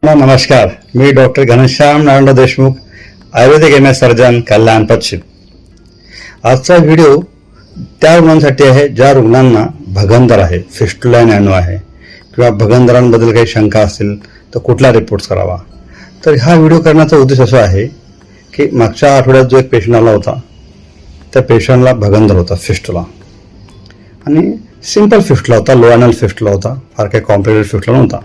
नमस्कार, मी डॉक्टर घनश्याम नारायण देशमुख, आयुर्वेदिक MS surgeon, कल्याण पश्चिम. आजचा व्हिडिओ त्या रुग्णांसाठी आहे ज्या रुग्णांना भगंदर आहे, फिस्टुला नॅनो आहे किंवा भगंदरांबद्दल काही शंका असतील तर कुठला रिपोर्ट करावा. तर हा व्हिडिओ करण्याचा उद्देश असा आहे की मागच्या आठवड्यात जो एक पेशंट आला होता त्या पेशंटला भगंदर होता, फिस्टुला, आणि सिंपल फिस्टुला होता, लो ॲनल फिस्टुला होता, फार काही कॉम्प्लिकेटेड फिस्टुला नव्हता.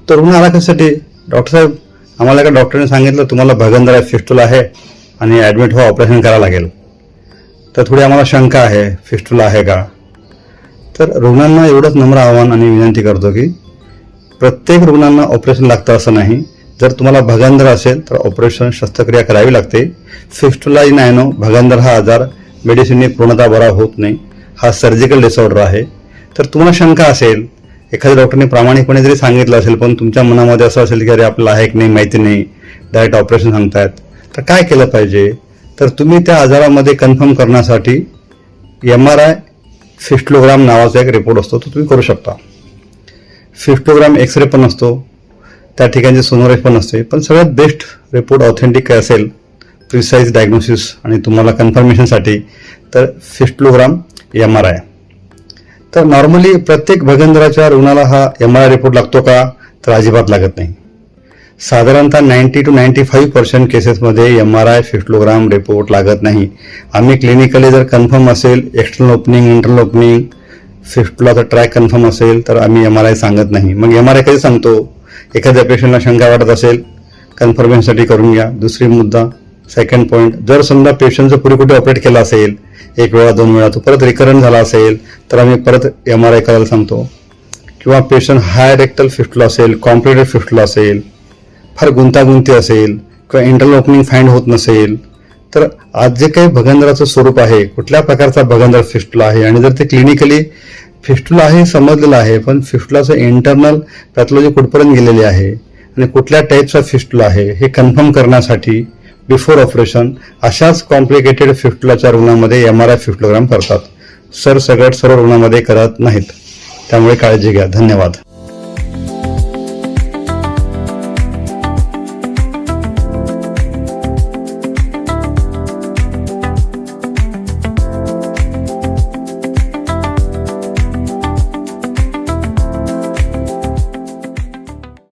तर रुग्ण आला कशासाठी? डॉक्टर साहेब, आम्हाला एका डॉक्टरने सांगितलं तुम्हाला भगंदर आहे, फिस्टुला आहे आणि ॲडमिट व्हा, ऑपरेशन करावं लागेल. तर थोडी आम्हाला शंका आहे, फिस्टुला आहे का? तर रुग्णांना एवढंच नम्र आव्हान आणि विनंती करतो की प्रत्येक रुग्णांना ऑपरेशन लागतं असं नाही. जर तुम्हाला भगंदर असेल तर ऑपरेशन, शस्त्रक्रिया करावी लागते. फिस्टुला इन नॅनो, भगंदर हा आजार मेडिसिनने पूर्णतः बरा होत नाही, हा सर्जिकल डिसऑर्डर आहे. तर तुम्हाला शंका असेल, एखाद्या डॉक्टरने प्रामाणिकपणे जरी सांगितलं असेल पण तुमच्या मनामध्ये असं असेल की अरे आपल्याला आहे की नाही माहिती नाही, डायरेक्ट ऑपरेशन सांगतायत, तर काय केलं पाहिजे? तर तुम्ही त्या आजारामध्ये कन्फर्म करण्यासाठी MRI फिस्टुलोग्राम नावाचा एक रिपोर्ट असतो, तो तुम्ही करू शकता. फिस्टुलोग्राम एक्सरे पण असतो, त्या ठिकाणची सोनोग्राफी पण असते, पण सगळ्यात बेस्ट रिपोर्ट ऑथेंटिक काय असेल, प्रिसाईज डायग्नोसिस आणि तुम्हाला कन्फर्मेशनसाठी, तर फिस्टुलोग्राम MRI. तर नॉर्मली प्रत्येक भगंदराच्या रुग्णाला हा MRI रिपोर्ट लागतो का? तर अजिबात लागत नाही. साधारणतः 90 to 95% केसेसमध्ये MRI फिस्टुलोग्राम रिपोर्ट लागत नाही. आम्ही क्लिनिकली जर कन्फर्म असेल, एक्सटर्नल ओपनिंग, इंटरनल ओपनिंग, फिस्टुलाचा ट्रॅक कन्फर्म असेल तर आम्ही MRI सांगत नाही. मग MRI कधी सांगतो? एखाद्या पेशंटला शंका वाटत असेल, कन्फर्मेशनसाठी करून घ्या. दुसरी मुद्दा, सेकंड पॉईंट, जर समजा पेशंटचं पुढे कुठे ऑपरेट केलं असेल, एक वेळा दोन वेळा, तो परत रिकरंट झाला असेल तर आम्ही परत MRI करायला सांगतो. किंवा पेशंट हाय रेक्टल फिस्टुला असेल, कॉम्प्लिकेटेड फिस्टुला असेल, फार गुंतागुंती असेल किंवा इंटरनल ओपनिंग फाइंड होत नसेल, तर आज जे काही भगंदराचं स्वरूप आहे, कुठल्या प्रकारचा भगंदर फिस्टुला आहे, आणि जर ते क्लिनिकली फिस्टुला आहे समजलेलं आहे पण फिस्टुलाचं इंटरनल पॅथॉलॉजी कुठपर्यंत गेलेली आहे आणि कुठल्या टाईपचा फिस्टुला आहे हे कन्फर्म करण्यासाठी बिफोर ऑपरेशन अशाच कॉम्प्लिकेटेड फिस्टुलाच्या रुग्णांमध्ये MRI फिस्टुलोग्राम करतात. सर्व रुग्णांमध्ये करत नाहीत. त्यामुळे काळजी घ्या. धन्यवाद.